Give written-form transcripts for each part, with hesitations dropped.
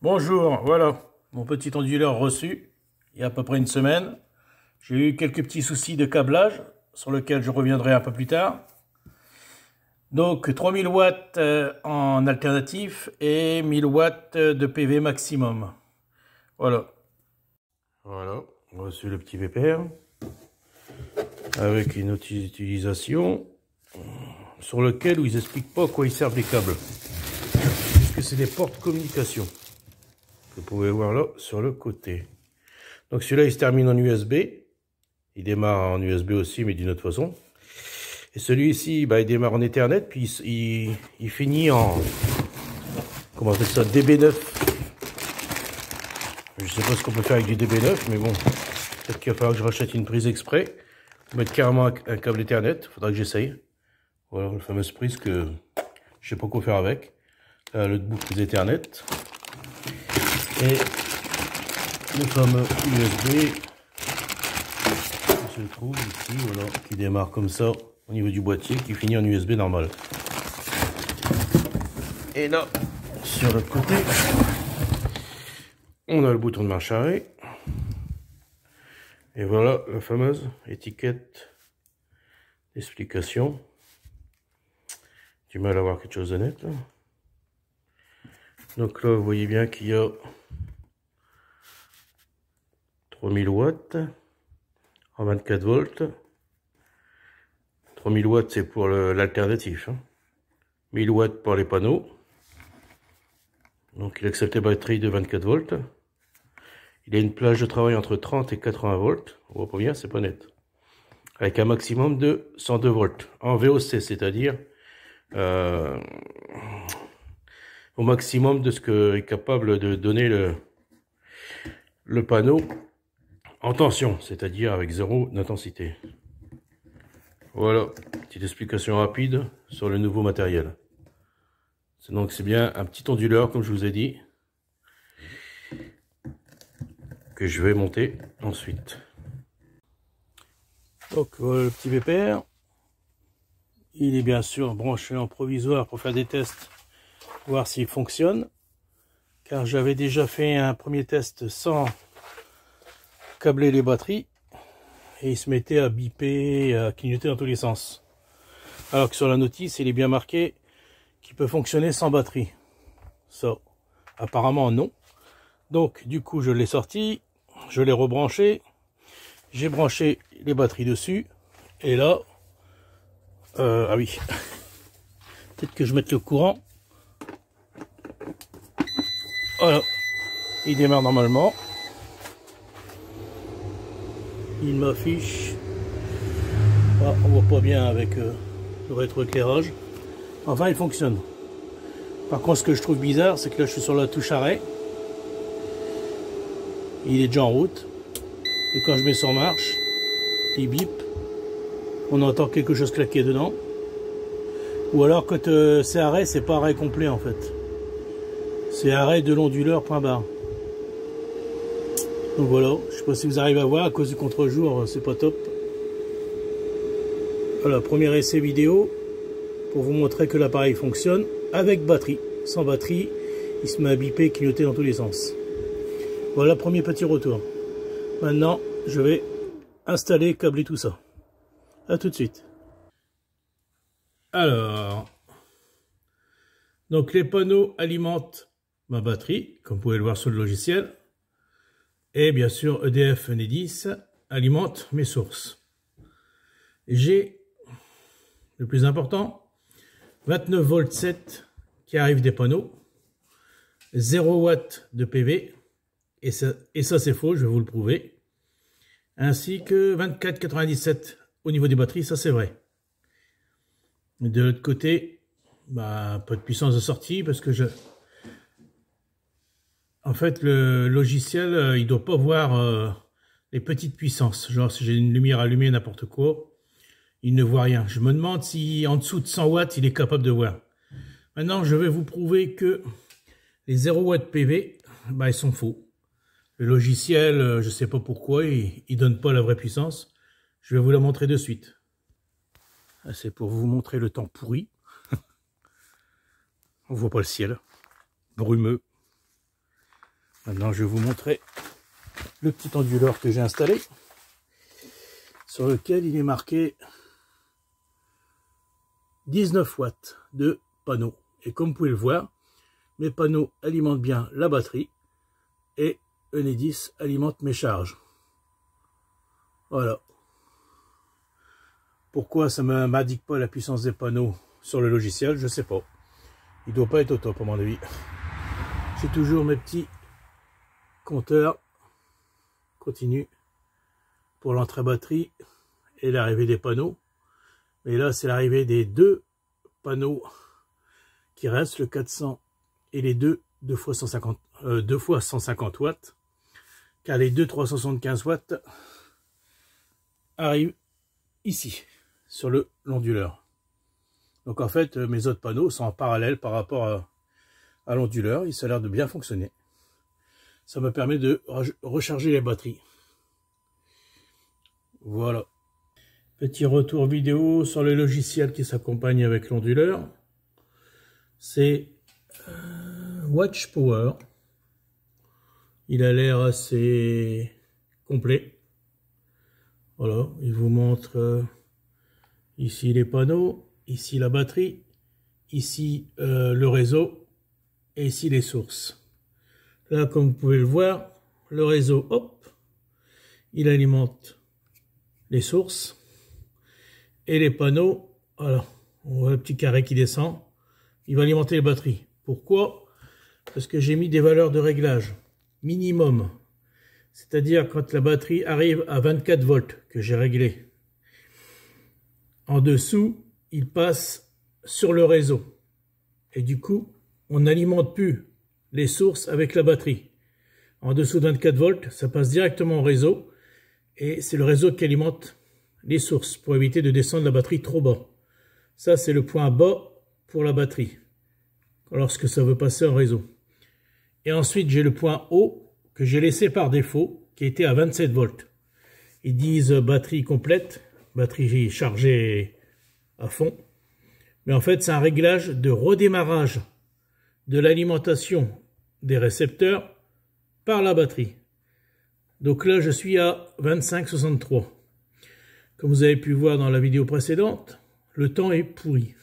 Bonjour, voilà, mon petit onduleur reçu il y a à peu près une semaine. J'ai eu quelques petits soucis de câblage sur lesquels je reviendrai un peu plus tard. Donc 3000 watts en alternatif et 1000 watts de PV maximum. Voilà. Voilà, reçu le petit VPR avec une autre utilisation sur lequel ils expliquent pas à quoi ils servent les câbles. Puisque c'est des portes communication. Vous pouvez voir là sur le côté. Donc celui-là il se termine en USB. Il démarre en USB aussi, mais d'une autre façon. Et celui-ci, bah, il démarre en Ethernet, puis il finit en, comment on appelle ça, DB9. Je sais pas ce qu'on peut faire avec du DB9, mais bon, peut-être qu'il va falloir que je rachète une prise exprès, pour mettre carrément un câble Ethernet. Faudra que j'essaye. Voilà, la fameuse prise que je sais pas quoi faire avec. Là, le bout prise Ethernet. Et le fameux USB qui se trouve ici, voilà, qui démarre comme ça au niveau du boîtier, qui finit en USB normal. Et là, sur l'autre côté, on a le bouton de marche arrêt. Et voilà la fameuse étiquette d'explication. Du mal à voir quelque chose de net là. Donc là, vous voyez bien qu'il y a 3000 watts en 24 volts. 3000 watts, c'est pour l'alternatif. 1000 watts pour les panneaux. Donc il accepte les batteries de 24 volts. Il a une plage de travail entre 30 et 80 volts. On voit pas bien, c'est pas net. Avec un maximum de 102 volts. En VOC, c'est-à-dire au maximum de ce que est capable de donner le panneau en tension, c'est-à-dire avec zéro d'intensité. Voilà, petite explication rapide sur le nouveau matériel. Donc c'est bien un petit onduleur, comme je vous ai dit, que je vais monter ensuite. Donc voilà le petit VPR. Il est bien sûr branché en provisoire pour faire des tests, voir s'il fonctionne. Car j'avais déjà fait un premier test sans câbler les batteries. Et il se mettait à biper, à clignoter dans tous les sens. Alors que sur la notice, il est bien marqué qu'il peut fonctionner sans batterie. Ça, apparemment non. Donc du coup, je l'ai sorti, je l'ai rebranché. J'ai branché les batteries dessus. Et là, ah oui, peut-être que je mette le courant. Voilà, il démarre normalement. Il m'affiche. Ah, on voit pas bien avec le rétroéclairage. Enfin, il fonctionne. Par contre, ce que je trouve bizarre, c'est que là, je suis sur la touche arrêt. Il est déjà en route. Et quand je mets sur marche, il bip. On entend quelque chose claquer dedans. Ou alors, quand c'est arrêt, c'est pas arrêt complet en fait. C'est arrêt de l'onduleur, point barre. Donc voilà, je sais pas si vous arrivez à voir, à cause du contre-jour, c'est pas top. Voilà, premier essai vidéo pour vous montrer que l'appareil fonctionne avec batterie. Sans batterie, il se met à biper et clignoter dans tous les sens. Voilà, premier petit retour. Maintenant, je vais installer, câbler tout ça. À tout de suite. Alors, donc les panneaux alimentent ma batterie, comme vous pouvez le voir sur le logiciel. Et bien sûr, EDF Enedis alimente mes sources. J'ai, le plus important, 29 volts 7 qui arrivent des panneaux, 0 watts de PV, et ça c'est faux, je vais vous le prouver, ainsi que 24,97 au niveau des batteries, ça c'est vrai. De l'autre côté, bah, pas de puissance de sortie, parce que en fait, le logiciel, il doit pas voir les petites puissances. Genre, si j'ai une lumière allumée, n'importe quoi, il ne voit rien. Je me demande si en dessous de 100 watts, il est capable de voir. Maintenant, je vais vous prouver que les 0 watts PV, bah, ils sont faux. Le logiciel, je sais pas pourquoi, il donne pas la vraie puissance. Je vais vous la montrer de suite. C'est pour vous montrer le temps pourri. On voit pas le ciel. Brumeux. Maintenant, je vais vous montrer le petit onduleur que j'ai installé, sur lequel il est marqué 19 watts de panneau. Et comme vous pouvez le voir, mes panneaux alimentent bien la batterie et Enedis alimente mes charges. Voilà. Pourquoi ça ne m'indique pas la puissance des panneaux sur le logiciel, je sais pas. Il doit pas être au top à mon avis. J'ai toujours mes petits compteurs continu pour l'entrée batterie et l'arrivée des panneaux. Mais là, c'est l'arrivée des deux panneaux qui restent, le 400 et les deux fois 150 watts, car les deux 375 watts arrivent ici, sur le l'onduleur. Donc en fait, mes autres panneaux sont en parallèle par rapport à l'onduleur, et ça a l'air de bien fonctionner. Ça me permet de recharger les batteries. Voilà. Petit retour vidéo sur le logiciel qui s'accompagne avec l'onduleur. C'est Watch Power. Il a l'air assez complet. Voilà, il vous montre ici les panneaux, ici la batterie, ici le réseau et ici les sources. Là, comme vous pouvez le voir, le réseau, hop, il alimente les sources et les panneaux. Voilà, on voit le petit carré qui descend. Il va alimenter les batteries. Pourquoi? Parce que j'ai mis des valeurs de réglage minimum. C'est-à-dire quand la batterie arrive à 24 volts que j'ai réglé. En dessous, il passe sur le réseau. Et du coup, on n'alimente plus les sources avec la batterie. En dessous de 24 volts, ça passe directement au réseau. Et c'est le réseau qui alimente les sources pour éviter de descendre la batterie trop bas. Ça, c'est le point bas pour la batterie lorsque ça veut passer en réseau. Et ensuite, j'ai le point haut que j'ai laissé par défaut, qui était à 27 volts. Ils disent batterie complète, batterie chargée à fond. Mais en fait, c'est un réglage de redémarrage de l'alimentation des récepteurs par la batterie. Donc là, je suis à 25,63. Comme vous avez pu voir dans la vidéo précédente, le temps est pourri.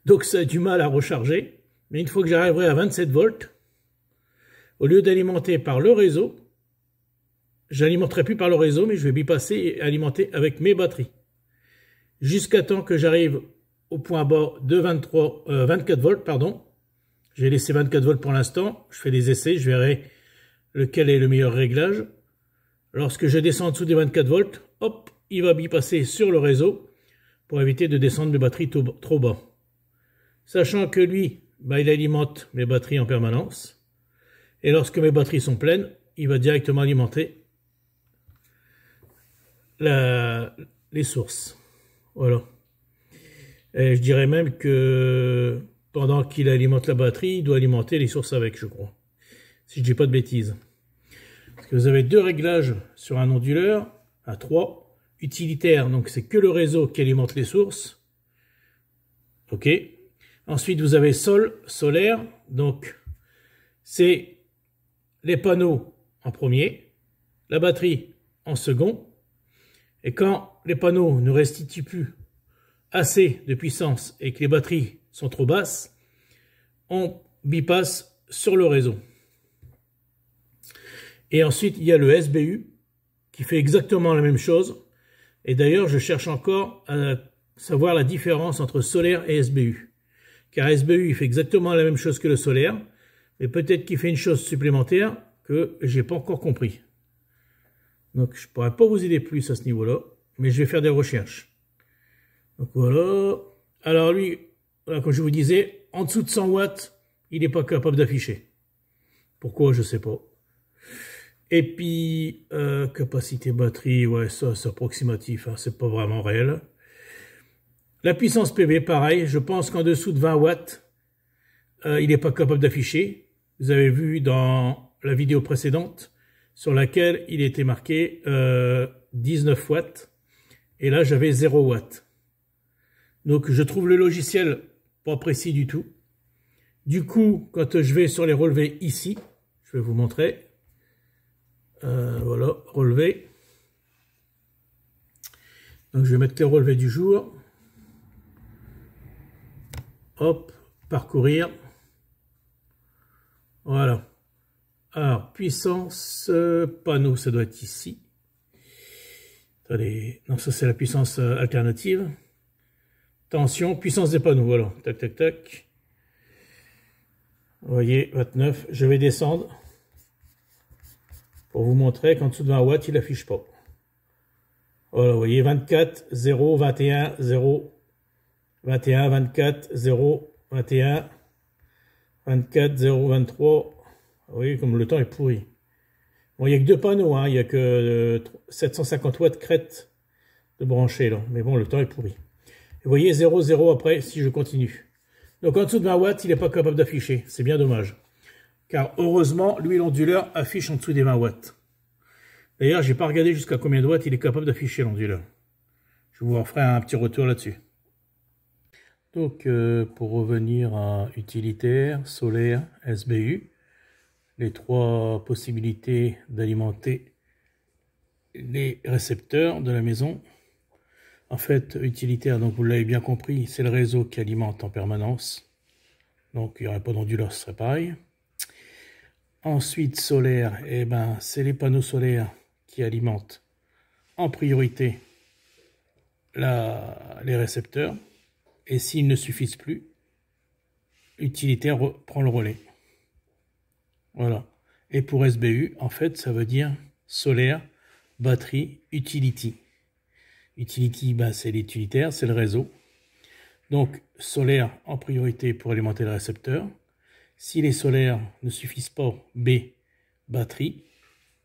Donc ça a du mal à recharger. Mais une fois que j'arriverai à 27 volts, au lieu d'alimenter par le réseau, j'alimenterai plus par le réseau, mais je vais bypasser et alimenter avec mes batteries. Jusqu'à temps que j'arrive au point bas de 24 volts, pardon. J'ai laissé 24 volts pour l'instant. Je fais des essais, je verrai lequel est le meilleur réglage. Lorsque je descends en dessous des 24 volts, hop, il va bypasser sur le réseau pour éviter de descendre mes batteries trop bas. Sachant que lui, il alimente mes batteries en permanence. Et lorsque mes batteries sont pleines, il va directement alimenter les sources. Voilà. Et je dirais même que pendant qu'il alimente la batterie, il doit alimenter les sources avec, je crois. Si je ne dis pas de bêtises. Parce que vous avez deux réglages sur un onduleur, à 3. Utilitaire, donc c'est que le réseau qui alimente les sources. OK. Ensuite, vous avez solaire, donc c'est les panneaux en premier, la batterie en second. Et quand les panneaux ne restituent plus assez de puissance et que les batteries sont trop basses, on bypasse sur le réseau. Et ensuite, il y a le SBU qui fait exactement la même chose. Et d'ailleurs, je cherche encore à savoir la différence entre solaire et SBU. Car SBU, il fait exactement la même chose que le solaire, mais peut-être qu'il fait une chose supplémentaire que j'ai pas encore compris. Donc, je pourrais pas vous aider plus à ce niveau-là, mais je vais faire des recherches. Donc voilà. Alors lui, voilà, comme je vous disais, en dessous de 100 watts, il n'est pas capable d'afficher. Pourquoi, je sais pas. Et puis, capacité batterie, ouais, ça c'est approximatif, hein, c'est pas vraiment réel. La puissance PV, pareil, je pense qu'en dessous de 20 watts, il n'est pas capable d'afficher. Vous avez vu dans la vidéo précédente, sur laquelle il était marqué 19 watts, et là j'avais 0 watts. Donc je trouve le logiciel pas précis du tout. Du coup, quand je vais sur les relevés ici, Je vais vous montrer. Voilà, relevé. Donc je vais mettre les relevés du jour. Hop, parcourir. Voilà. Alors, puissance panneau, ça doit être ici. Attendez, non, ça c'est la puissance alternative. Tension, puissance des panneaux, voilà. Tac, tac, tac. Vous voyez, 29. Je vais descendre pour vous montrer qu'en dessous de 20 watts, il n'affiche pas. Voilà, vous voyez, 24, 0, 21, 0, 21, 24, 0, 21, 24, 0, 23. Vous voyez comme le temps est pourri. Bon, il n'y a que deux panneaux, hein. Il n'y a que 750 watts crête de brancher, là. Mais bon, le temps est pourri. Vous voyez 0, 0 après, si je continue. Donc en dessous de 20 watts, il n'est pas capable d'afficher. C'est bien dommage. Car heureusement, l'huile onduleur affiche en dessous des 20 watts. D'ailleurs, j'ai pas regardé jusqu'à combien de watts il est capable d'afficher l'onduleur. Je vous referai un petit retour là-dessus. Donc, pour revenir à utilitaire, solaire, SBU, les trois possibilités d'alimenter les récepteurs de la maison. En fait, utilitaire, donc vous l'avez bien compris, c'est le réseau qui alimente en permanence. Donc, il n'y aurait pas d'onduleur, ce serait pareil. Ensuite, solaire, eh ben, c'est les panneaux solaires qui alimentent en priorité les récepteurs. Et s'ils ne suffisent plus, utilitaire prend le relais. Voilà. Et pour SBU, en fait, ça veut dire solaire, batterie, utility. Utility, ben, c'est l'utilitaire, c'est le réseau. Donc, solaire en priorité pour alimenter le récepteur. Si les solaires ne suffisent pas, B, batterie,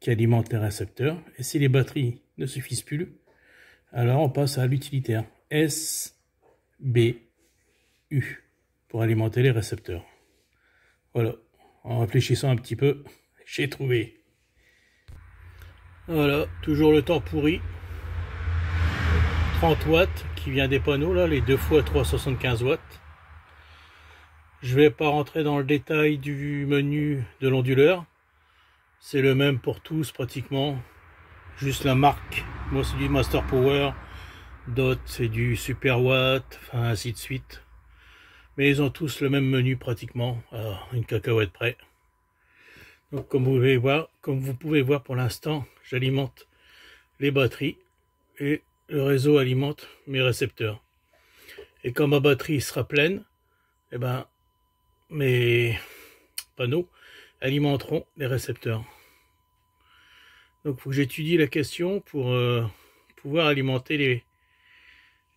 qui alimente les récepteurs. Et si les batteries ne suffisent plus, alors on passe à l'utilitaire. S, B, U, pour alimenter les récepteurs. Voilà. En réfléchissant un petit peu, j'ai trouvé. Voilà, toujours le temps pourri. 30 watts qui vient des panneaux, là, les 2 fois 375 watts. Je vais pas rentrer dans le détail du menu de l'onduleur. C'est le même pour tous pratiquement. Juste la marque. Moi c'est du Master Power. D'autres c'est du Super Watt. Enfin ainsi de suite. Mais ils ont tous le même menu pratiquement. À une cacahuète près. Donc comme vous pouvez voir pour l'instant, j'alimente les batteries. Et le réseau alimente mes récepteurs. Et quand ma batterie sera pleine, eh ben mes panneaux alimenteront les récepteurs. Donc il faut que j'étudie la question pour pouvoir alimenter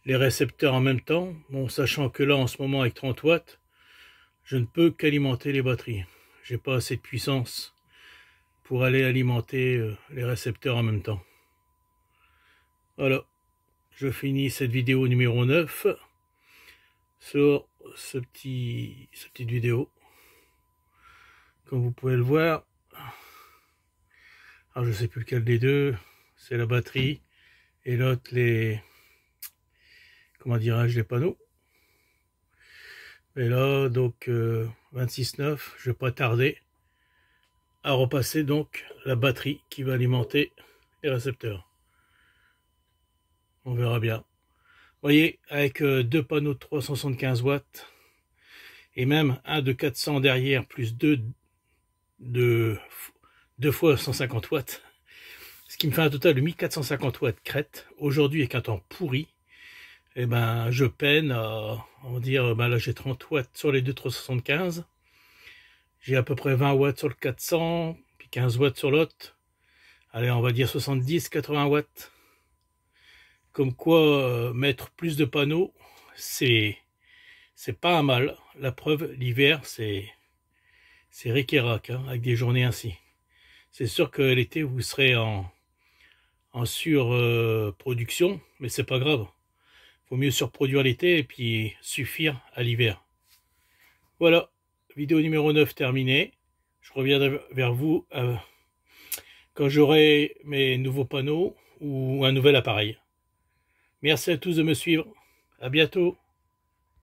les récepteurs en même temps. Bon, sachant que là en ce moment avec 30 watts, je ne peux qu'alimenter les batteries. J'ai pas assez de puissance pour aller alimenter les récepteurs en même temps. Voilà, je finis cette vidéo numéro 9 sur cette petite vidéo. Comme vous pouvez le voir, alors je sais plus lequel des deux, c'est la batterie et l'autre les, comment dirais-je, les panneaux. Mais là donc 26.9, je vais pas tarder à repasser donc la batterie qui va alimenter les récepteurs. On verra bien. Vous voyez, avec deux panneaux de 375 watts et même un de 400 derrière, plus deux fois 150 watts, ce qui me fait un total de 1450 watts crête. Aujourd'hui, avec un temps pourri, et ben, je peine à, on va dire, ben là j'ai 30 watts sur les deux 375, j'ai à peu près 20 watts sur le 400, puis 15 watts sur l'autre. Allez, on va dire 70-80 watts. Comme quoi, mettre plus de panneaux, c'est pas un mal. La preuve, l'hiver, c'est ric et rac, hein, avec des journées ainsi. C'est sûr que l'été, vous serez en surproduction, mais c'est pas grave. Faut mieux surproduire l'été et puis suffire à l'hiver. Voilà, vidéo numéro 9 terminée. Je reviendrai vers vous quand j'aurai mes nouveaux panneaux ou un nouvel appareil. Merci à tous de me suivre. À bientôt.